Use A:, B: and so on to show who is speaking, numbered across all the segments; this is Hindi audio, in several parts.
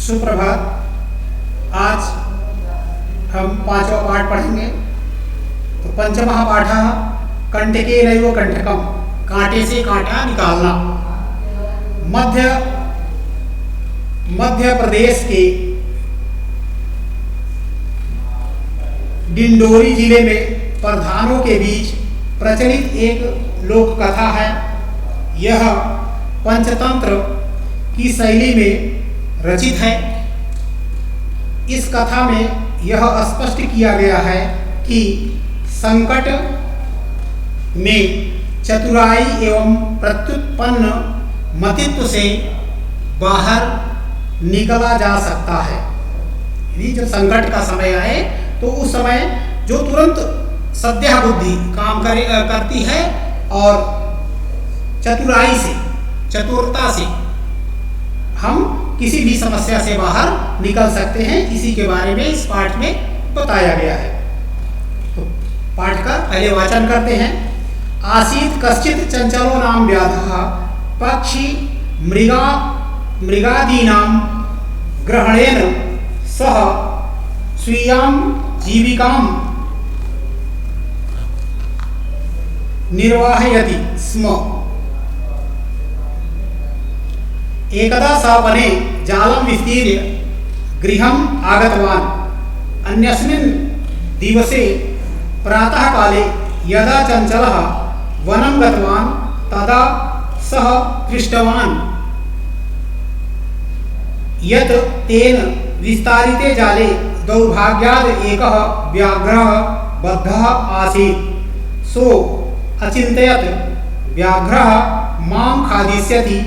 A: सुप्रभात। आज हम पांचवा पाठ पढ़ेंगे। तो पंचमः पाठः कंटकेनैव कंटकम, कांटे से कांटा निकालना। मध्य प्रदेश के डिंडोरी जिले में प्रधानों के बीच प्रचलित एक लोक कथा है। यह पंचतंत्र की शैली में रचित है। इस कथा में यह स्पष्ट किया गया है कि संकट में चतुराई एवं प्रत्युत्पन्न मतित्व से बाहर निकला जा सकता है। यदि जब संकट का समय आए तो उस समय जो तुरंत सद्यः बुद्धि काम करती है और चतुराई से, चतुरता से हम किसी भी समस्या से बाहर निकल सकते हैं। इसी के बारे में इस पाठ में बताया गया है। तो पाठ का पहले वाचन करते हैं। आसीत कश्चित् चंचलो नाम व्याधः पक्षी मृगादीनां ग्रहणेन सह स्वीयां जीविकां निर्वाहयति स्म। एकदा स वने जालं विस्तीर्य गृहम् आगतवान्। अन्यस्मिन् दिवसे प्रातःकाले यदा चञ्चलः वनं गतवान् तदा सः दृष्टवान् यत् तेन विस्तारिते जाले दौर्भाग्यात् एकः व्याघ्रः बद्धः आसीत्। सो अचिन्तयत् व्याघ्रः मां खादिष्यति,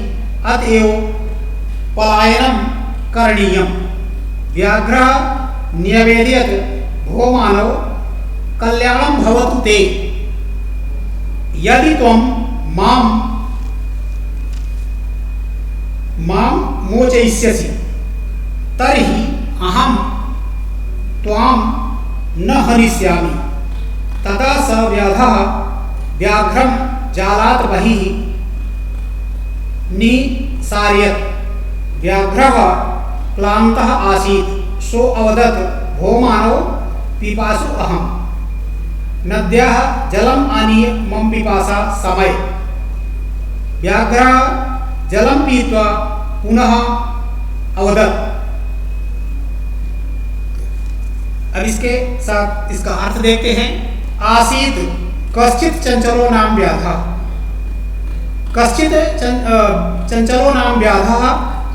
A: अतएव पलायनं करणीयम्। व्याघ्रः न्यवेदयत्, भो मानव कल्याणं भवतु ते। यदि त्वं मां मोचयिष्यसि तर्हि अहं त्वां न हनिष्यामि। तदा स व्याघ्रं जालात् बहिः निसारयत्। व्याघ्रः क्लान्तः आसीत्। सो अवदत्, भो मानव पिपासु अहम्। नद्याः जलम् आनीय मम पिपासा शमय। व्याघ्रः जलं पीत्वा पुनः अवदत्। अब इसके साथ इसका अर्थ देखते हैं। आसीत कश्चित् चंचलो नाम व्याधः। कश्चित् चंचलो नाम व्याधः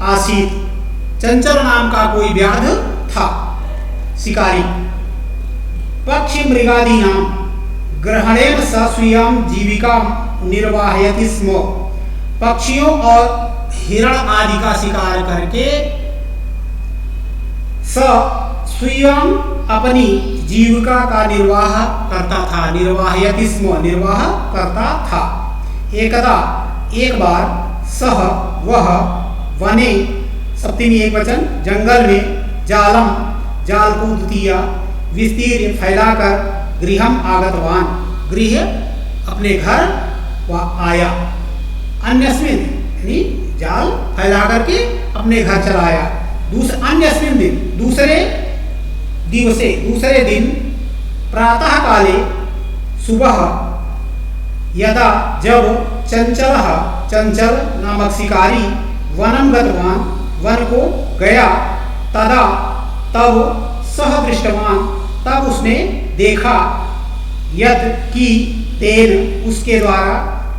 A: आसीत्। चंचल नाम का कोई व्याध था, शिकारी। पक्षी मृगादीनां ग्रहणेन स स्वीयां जीविकां निर्वाहयति स्म। पक्षियों और हिरण आदि का शिकार करके स स्वयं अपनी जीविका का निर्वाह करता था। निर्वाहयति स्म, निर्वाह करता था। एकदा, एक बार, सह, वह, वने, सप्तमी एक वचन, जंगल में, जालम, जाल को द्वितीया, विस्तीर्य फैलाकर, गृहम आगतवान, गृह अपने घर आया। अन्यस्मिन यानी जाल फैला करके अपने घर चलाया। अन्यस्मिन दिन, दूसरे दिवसे, दूसरे दिन, प्रातः काले, सुबह, यदा जब, चंचलः चंचल नामक शिकारी, वनम गतवान वन को गया, तदा तब, सह दृष्टवान तब उसने देखा, यद कि तेन उसके द्वारा,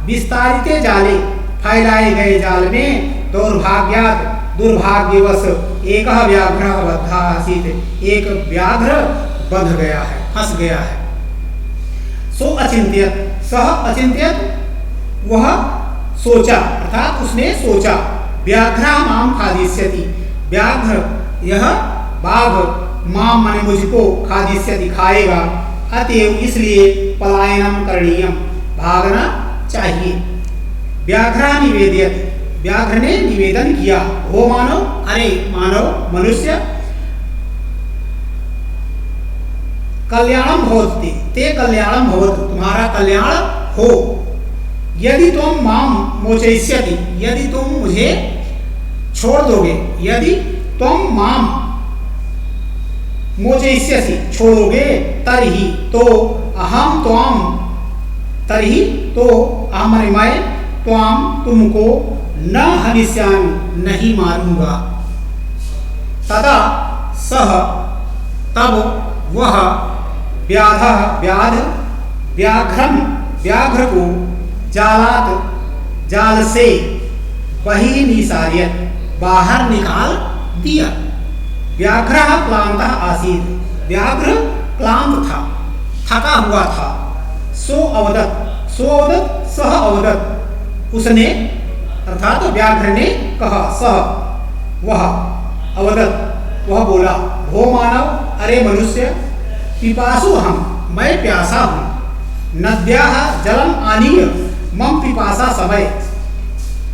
A: विस्तारिते जाले फैलाए गए जाल में, दौर्भाग्यात् दुर्भाग्यवश, एकः व्याघ्रः बद्धः आसीत्। एक व्याघ्र बंध गया है, फंस गया है। सो अचिंत्यत, सह अचिंत्यत, वह सोचा, अर्थात उसने सोचा, व्याघ्रः मां खादिष्यति, व्याघ्र यह बाघ, मां माने मुझको, खादिष्यति खाएगा, अतएव इसलिए पलायनम करणीयम, भागना चाहिए। व्याघ्रः निवेदयत्, व्याघ्र ने निवेदन किया, हो मानव, अरे मानव, मनुष्य, कल्याणम भवति ते कल्याणम भवतु, तुम्हारा कल्याण हो। यदि तुम माम मोचयिष्यति, यदि तुम मुझे छोड़ दोगे, यदि त्वं माम मोचयिष्यसि, छोड़ोगे, तर्हि तो अहम त्वाम, तर्हि तो अहम माने मैं, त्वाम तुमको, न हनिष्यामि नहीं मारूंगा। तदा सह तब वह, व्याधः व्याध, व्याघ्रम व्याघ्र को, जालात जाल से, बहि निसार्यत बाहर निकाल दिया। व्याघ्रः क्लान्तः आसीत्, व्याघ्र क्लांत था, थका हुआ था। सो अवदत्, सो अवदत् सह अवदत्, उसने अर्थात व्याघ्र ने कहा, सह वह, अवदत् वह बोला, भो मानव, अरे मनुष्य, पिपासु हम, मैं प्यासा हूँ, नद्याः जलम आनीय मम पिपासा समय,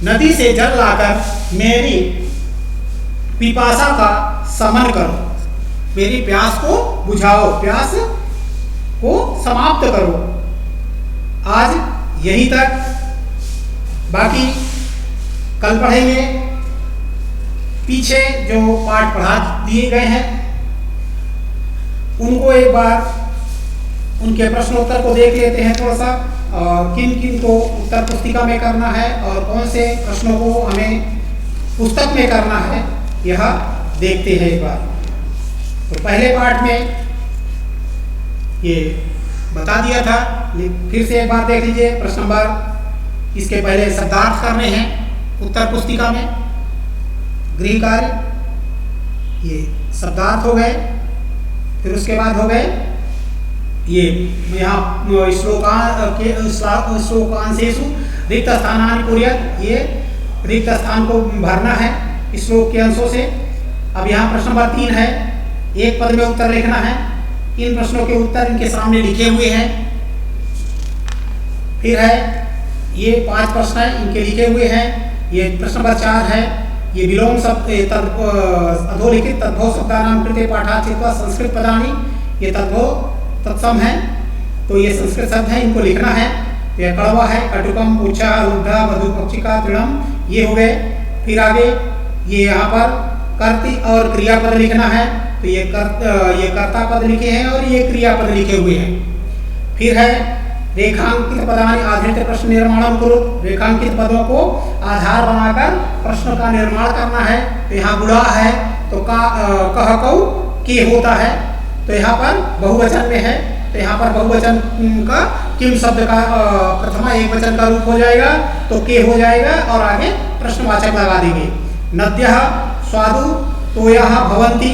A: नदी से जल लाकर मेरी पिपासा का शमन करो, मेरी प्यास को बुझाओ, प्यास को समाप्त करो। आज यहीं तक, बाकी कल पढ़ेंगे। पीछे जो पाठ पढ़ा दिए गए हैं उनको एक बार उनके प्रश्नोत्तर को देख लेते हैं थोड़ा सा, और किन किन को उत्तर पुस्तिका में करना है और कौन से प्रश्नों को हमें पुस्तक में करना है, यह देखते हैं एक बार। तो पहले पाठ में ये बता दिया था, फिर से एक बार देख लीजिए। प्रश्न नंबर, इसके पहले शब्दार्थ करने हैं उत्तर पुस्तिका में, गृह कार्य, ये शब्दार्थ हो गए। फिर उसके बाद हो गए ये यहाँ श्लोकांशेषु रिक्त स्थानानि कुर्यात्, ये रिक्त स्थान को भरना है श्लोक के अंशों से। अब यहाँ प्रश्न नंबर 3 है, एक पद में उत्तर लिखना है। इन प्रश्नों के उत्तर इनके सामने लिखे हुए हैं। फिर है ये 5 प्रश्न है, इनके लिखे हुए हैं। ये प्रश्न नंबर 4 है, ये विलोम शब्द अधोलिखित तद्भव शब्दानां कृते पाठाचित्वा संस्कृत पदानि, ये तद्भव तत्सम है, तो ये संस्कृत शब्द है, इनको लिखना है। ये कड़वा है, कटुकम, पूछा, रुद्धा, मधु, पक्षिका, तृणम, ये हो गए। फिर आगे ये यहाँ पर कर्ति और क्रियापद लिखना है, तो ये कर्ता पद लिखे हैं और ये क्रियापद लिखे हुए हैं। फिर है रेखांकित पदानि आधृत्य प्रश्न निर्माण करो, रेखांकित पदों को आधार बनाकर प्रश्न का निर्माण करना है। तो यहाँ गुड़ा है तो कह कौ के होता है, तो यहाँ पर बहुवचन में है, तो यहाँ पर बहुवचन का किम शब्द का प्रथमा एक वचन का रूप हो जाएगा, तो के हो जाएगा और आगे प्रश्नवाचक लगा देंगे। नद्यः स्वादु तोयः भवन्ति,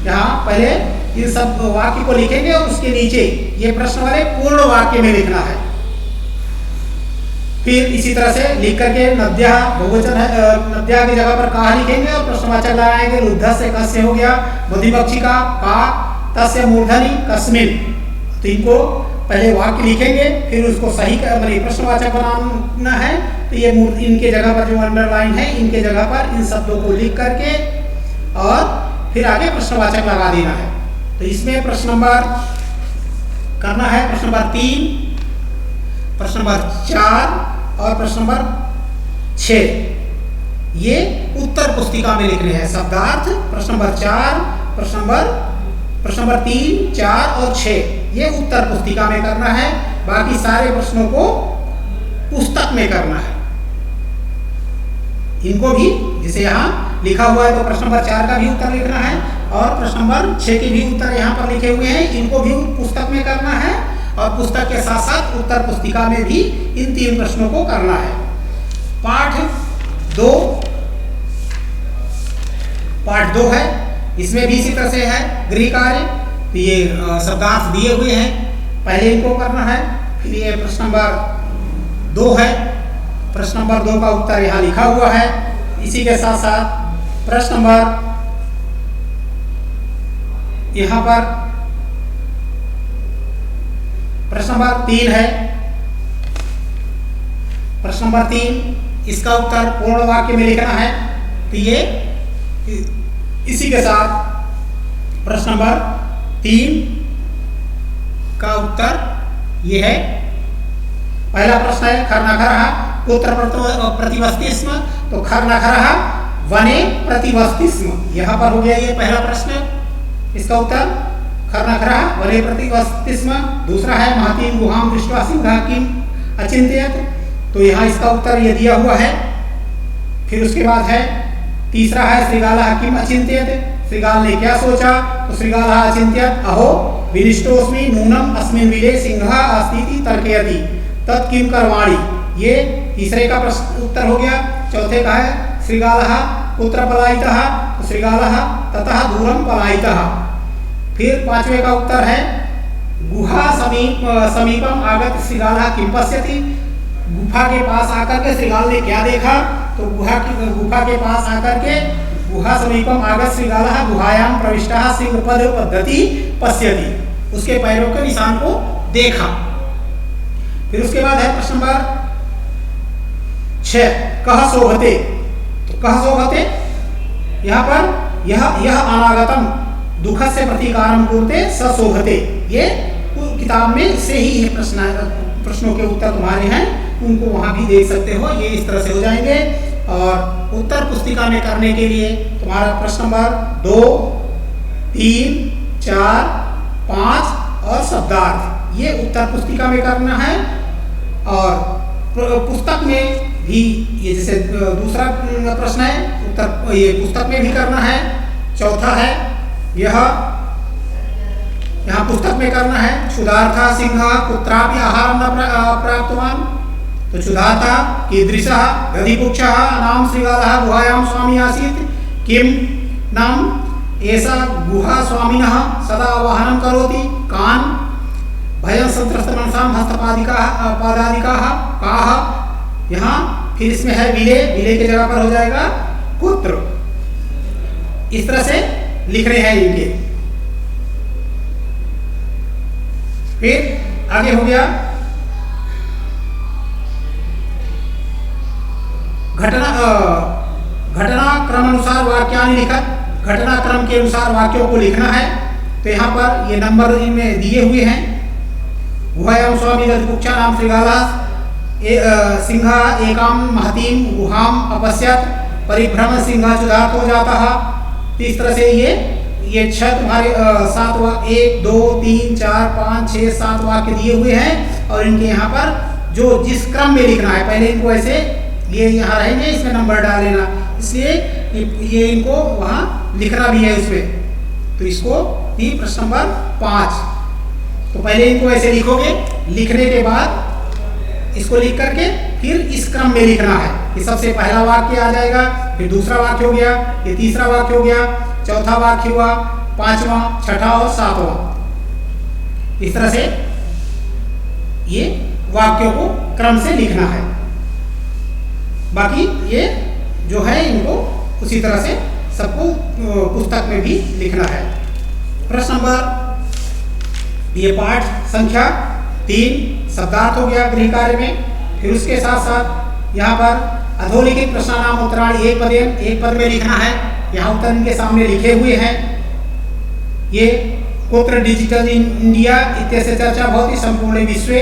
A: यहाँ पहले इन सब वाक्य को लिखेंगे और उसके नीचे ये प्रश्न वाले पूर्ण वाक्य में लिखना है। फिर इसी तरह से लिख करके नद्या बहुवचन है, नद्या की जगह पर कहा लिखेंगे और प्रश्नवाचक लगाएंगे। रुद्ध से कस्य हो गया, मधुपक्षी का तस्य मूर्धनि कस्मिन, तो इनको पहले वाक्य लिखेंगे, फिर उसको सही प्रश्नवाचक बनाना है। तो ये इनके जगह पर जो अंडरलाइन है, इनके जगह पर इन शब्दों को लिख करके और फिर आगे प्रश्नवाचक लगा देना है। तो इसमें प्रश्न नंबर करना है, प्रश्न नंबर 3, प्रश्न नंबर 4 और प्रश्न नंबर 6, ये उत्तर पुस्तिका में लिखने हैं शब्दार्थ। प्रश्न नंबर 4, प्रश्न नंबर 3, 4 और 6 ये उत्तर पुस्तिका में करना है। बाकी सारे प्रश्नों को पुस्तक में करना है। इनको भी जैसे यहाँ लिखा हुआ है, तो प्रश्न नंबर 4 का भी उत्तर लिखना है और प्रश्न नंबर 6 के भी उत्तर यहाँ पर लिखे हुए हैं, इनको भी पुस्तक में करना है। और पुस्तक के साथ साथ उत्तर पुस्तिका में भी इन 3 प्रश्नों को करना है। पाठ 2 है, इसमें भी इसी तरह से है गृह कार्य। तो ये शब्दार्थ दिए हुए हैं, पहले इनको करना है। फिर ये प्रश्न नंबर 2 है, प्रश्न नंबर 2 का उत्तर यहाँ लिखा हुआ है। इसी के साथ साथ प्रश्न नंबर यहाँ पर प्रश्न नंबर 3 है, प्रश्न नंबर 3 इसका उत्तर पूर्ण वाक्य में लिखना है। तो ये इसी के साथ प्रश्न नंबर 3 का उत्तर ये है। पहला प्रश्न है खर नखरः कुत्र प्रतिवसति स्म, तो खर नखरः वने प्रतिवस्तिस्म। यहाँ पर हो गया ये पहला प्रश्न, इसका उत्तर खरनखरा वने प्रतिवस्तिस्म। दूसरा है महतीं गुहां दृष्ट्वा सिंहः किम अचिंत्यत, तो यहाँ इसका उत्तर ये दिया हुआ है। फिर उसके बाद है तीसरा है श्रीगालः किम अचिंत्यत, श्रीगाल ने क्या सोचा, तो श्रीगालः अचिंत्यत अहो विनिष्टोस्मि नूनम अस्मिन् विले सिंहः अस्तीति तर्कयति तत् किम करवाणि। ये तीसरे का प्रश्न उत्तर हो गया। चौथे का है श्रीगालः कुत्र पलायितः, तो श्रीगालः ततः दूरं पलायितः। फिर पांचवे का उत्तर है गुहा समीपम आगत श्रीगालः किम पश्यति, गुफा के पास आकर के श्रीगाल ने क्या देखा, तो गुफा के पास आकर के गुहा समीपम आगत श्रीगालः गुहायां प्रविष्टः सिंहपद पद्धति पश्यति, उसके पैरों के निशान को देखा। फिर उसके बाद है प्रश्न नंबर 6 कह शोभते, तो कह शोभते यहाँ पर यह अनागतम दुखस्य प्रतिकारम कुरुते स शोभते, ये किताब में से ही ये प्रश्नों के उत्तर तुम्हारे हैं, उनको वहां भी देख सकते हो। ये इस तरह से हो जाएंगे। और उत्तर पुस्तिका में करने के लिए तुम्हारा प्रश्न नंबर 2, 3, 4, 5 और शब्दार्थ, ये उत्तर पुस्तिका में करना है। और पुस्तक में भी ये जैसे दूसरा प्रश्न है उत्तर, ये पुस्तक में भी करना है। चौथा है यहाँ पुस्तक में करना है क्षुधार्था सिंहः कुत्रापि आहारं न प्राप्तवान्, तो क्षुधार्था कीदृशः दधिपुक्षः नाम श्रीगालः गुहायां स्वामी आसीत् किम नाम एषा गुहा स्वामिनः सदा आवाहनं करोति कान् भयं संत्रस्त मनसां हस्तपादिकाः काः। यहाँ फिर इसमें है विले, विले की जगह पर हो जाएगा कुत्र। इस तरह से लिखने हैं इनके। फिर आगे हो गया घटनाक्रम अनुसार वाक्यानि लिखत, घटनाक्रम के अनुसार वाक्यों को लिखना है। तो यहाँ पर ये नंबर इनमें दिए हुए हैं। गुहायां स्वामी दधिपुक्षा नाम श्रीगालः सिंहः एकां महतीं गुहां अपश्यत परिभ्रम सिंहः क्षुधार्तो जातः। इस तरह से ये 6 तुम्हारे 7 1 2 3 4 5 6 7 वाक्य दिए हुए हैं। और इनके यहाँ पर जो जिस क्रम में लिखना है, पहले इनको ऐसे ये यहाँ रहेंगे, इसमें नंबर डाल लेना, इसलिए ये इनको वहाँ लिखना भी है उसमें। तो इसको भी प्रश्न नंबर 5, तो पहले इनको ऐसे लिखोगे, लिखने के बाद इसको लिख करके फिर इस क्रम में लिखना है कि सबसे पहला वाक्य आ जाएगा, फिर दूसरा वाक्य हो गया, ये तीसरा वाक्य हो गया, चौथा वाक्य हुआ, 5वां, 6ठा और 7वां। इस तरह से ये वाक्यों को क्रम से लिखना है। बाकी ये जो है इनको उसी तरह से सबको पुस्तक में भी लिखना है। प्रश्न नंबर ये पाठ संख्या 3 शब्दार्थ हो गया गृह कार्य में। फिर उसके साथ साथ यहाँ पर अधोलिखित प्रश्नानाम उत्तराणि एक पद में लिखना है। यहाँ उत्तर इनके सामने लिखे हुए हैं। ये कुत्र डिजिटल इंडिया इत्यस्य चर्चा भवति संपूर्णे विश्वे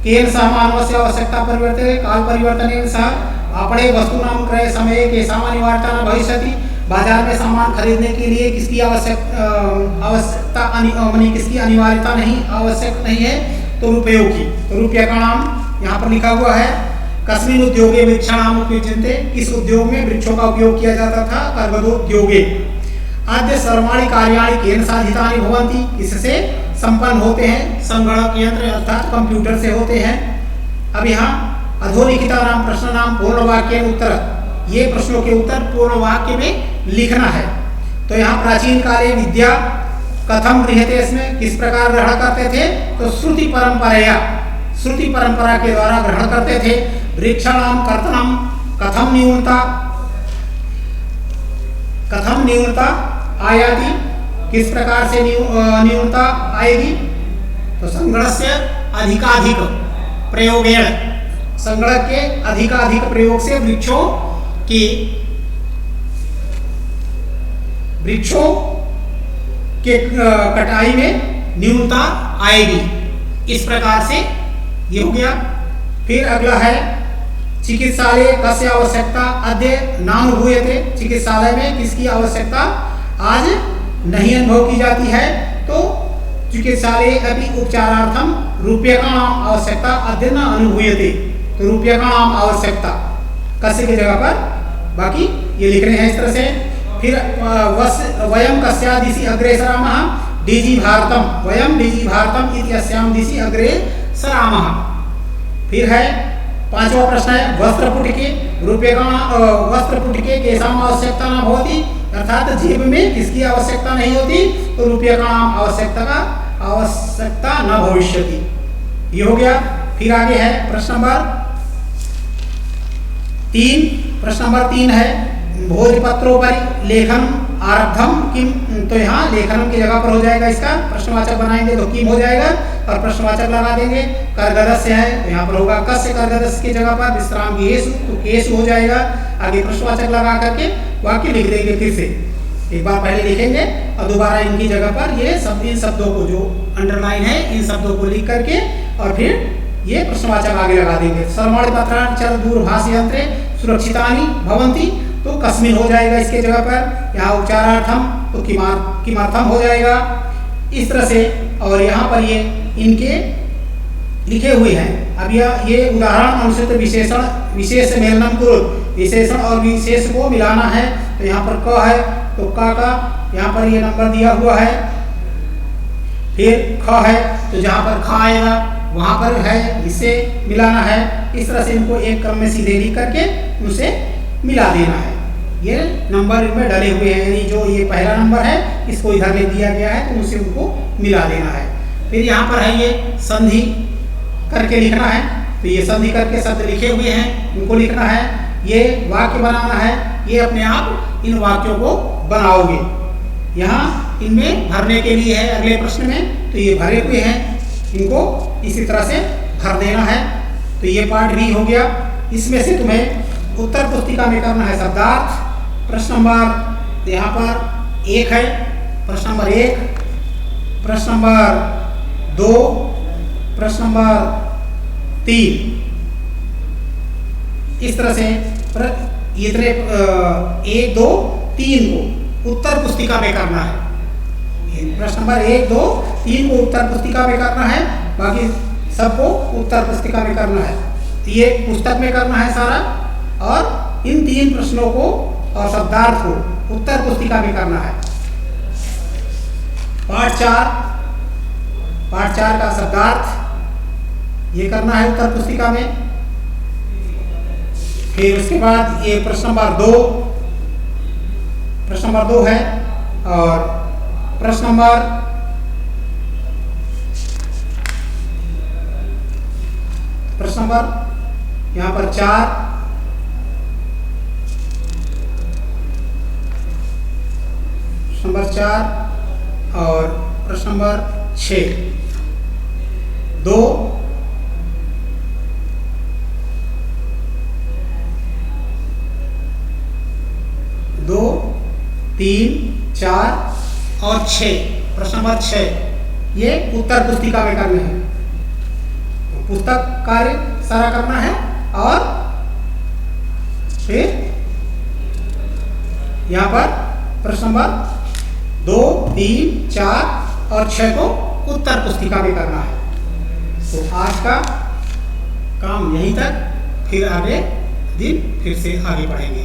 A: केन सह मानवस्य आवश्यकता परिवर्तने काल परिवर्तनेन सह आपणे वस्तूनां क्रय समये केषाम् अनिवार्यता न भविष्यति। बाजार में सामान खरीदने के लिए किसकी आवश्यकता किसकी अनिवार्यता नहीं आवश्यक नहीं है, तो रुपयों की। तो रुपया का नाम यहाँ पर लिखा हुआ है। कस्मिन् उद्योगे वृक्षाणाम उपयुज्यन्ते, किस उद्योग में वृक्षों का उपयोग किया जाता था, कर्गदोद्योगे। आद्य सर्वाणि कार्याणि केन साधितानि भवन्ति, किससे संपन्न होते हैं, संगणक यंत्र अर्थात कंप्यूटर से होते हैं। अब यहाँ अधोलिखितानां प्रश्नानां पूर्ण वाक्येन उत्तर, ये प्रश्नों के उत्तर पूर्ण वाक्य में लिखना है। तो यहाँ प्राचीन काले विद्या कथम गृह्यते, इसमें किस प्रकार ग्रहण करते थे, तो श्रुति परंपरा के द्वारा ग्रहण करते थे। वृक्षाणाम कर्तनम कथम न्यूनता आयाति, किस प्रकार से न्यूनता आएगी, तो संगणस्य अधिकाधिक प्रयोगेण, संगणक के अधिकाधिक प्रयोग से वृक्षों के कटाई में न्यूनता आएगी। इस प्रकार से ये हो गया। फिर अगला है चिकित्सालय कस्य आवश्यकता अद्य नानुभूयते, चिकित्सालय में किसकी आवश्यकता आज नहीं अनुभव की जाती है। तो चिकित्सालय अपि उपचारार्थम रूप्यकाणाम आवश्यकता अद्य न अनुभूयते, तो रूप्यकाणाम आवश्यकता कस्य की जगह पर बाकी ये लिख रहे हैं इस तरह से। फिर वयम कस्यादिशि अग्रेसरामः डीजी भारतम, वयम डीजी भारतम इत्यस्याम दिशि अग्रेसरामः। फिर है पांचवा प्रश्न है वस्त्रपुटिके रूप्यकाण वस्त्रपुटिके केषाम् आवश्यकता न भवति, अर्थात जेब में किसकी आवश्यकता नहीं होती, तो रूप्यकाणाम आवश्यकता न भविष्यति। ये हो गया। फिर आगे है प्रश्न नंबर 3। प्रश्न नंबर 3 है भोजपत्रोपरि लेखन आरब्धम किम, तो यहाँ लेखनम की जगह पर हो जाएगा इसका प्रश्नवाचक बनाएंगे तो किम हो जाएगा और प्रश्नवाचक लगा देंगे। कर्गदस्य है तो यहाँ पर होगा कस्य, कर्गदस्य की जगह पर विश्राम गेसु तो केसु हो जाएगा। आगे प्रश्नवाचक लगा करके वाक्य लिख देंगे। फिर से एक बार पहले लिखेंगे और दोबारा इनकी जगह पर ये सब इन शब्दों को जो अंडरलाइन है इन शब्दों को लिख करके और फिर ये प्रश्नवाचक आगे लगा देंगे। सर्वाणि पत्राणि चल दूरभाष यंत्रे सुरक्षितानि भवन्ति तो कस्मिन हो जाएगा इसके जगह पर। यहाँ उपचारार्थम तो किमार्थम हो जाएगा इस तरह से। और यहाँ पर ये इनके लिखे हुए हैं। अब ये उदाहरण अनुचित विशेषण विशेष मेलनम कुरुत, विशेषण और विशेष को मिलाना है तो यहाँ पर क है तो का यहाँ पर ये नंबर दिया हुआ है। फिर ख है तो जहाँ पर ख आएगा वहाँ पर है इसे मिलाना है। इस तरह से इनको एक क्रम में सीधे लिख करके उनसे मिला देना है। ये नंबर इनमें डले हुए हैं, यानी जो ये पहला नंबर है इसको इधर ले दिया गया है तो उसे उनको मिला देना है। फिर यहाँ पर है ये संधि करके लिखना है तो ये संधि करके शब्द लिखे हुए हैं उनको लिखना है। ये वाक्य बनाना है, ये अपने आप इन वाक्यों को बनाओगे। यहाँ इनमें भरने के लिए है अगले प्रश्न में, तो ये भरे हुए हैं, इनको इसी तरह से भर देना है। तो ये पार्ट भी हो गया। इसमें से तुम्हें उत्तर पुस्तिका में करना है शब्दार्थ। प्रश्न नंबर यहाँ पर 1 है, प्रश्न नंबर 1, प्रश्न नंबर 2, प्रश्न नंबर 3। इस तरह से इतने 1, 2, 3 को उत्तर पुस्तिका में करना है। प्रश्न नंबर 1, 2, 3 को उत्तर पुस्तिका में करना है, बाकी सबको उत्तर पुस्तिका में करना है। तो ये पुस्तक में करना है सारा, और इन 3 प्रश्नों को और शब्दार्थ को उत्तर पुस्तिका में करना है। पाठ 4 का शब्दार्थ ये करना है उत्तर पुस्तिका में। फिर उसके बाद ये प्रश्न नंबर 2 है, और प्रश्न नंबर यहाँ पर 4, प्रश्न नंबर 4 और प्रश्न नंबर 6, 2, 3, 4 और 6, प्रश्न नंबर 6 ये उत्तर पुस्तिका में करने हैं। पुस्तक कार्य सारा करना है, और फिर यहाँ पर प्रश्न नंबर 2, 3, 4 और 6 को उत्तर पुस्तिका में करना है। तो आज का काम यहीं तक, फिर आगे दिन फिर से आगे बढ़ेंगे।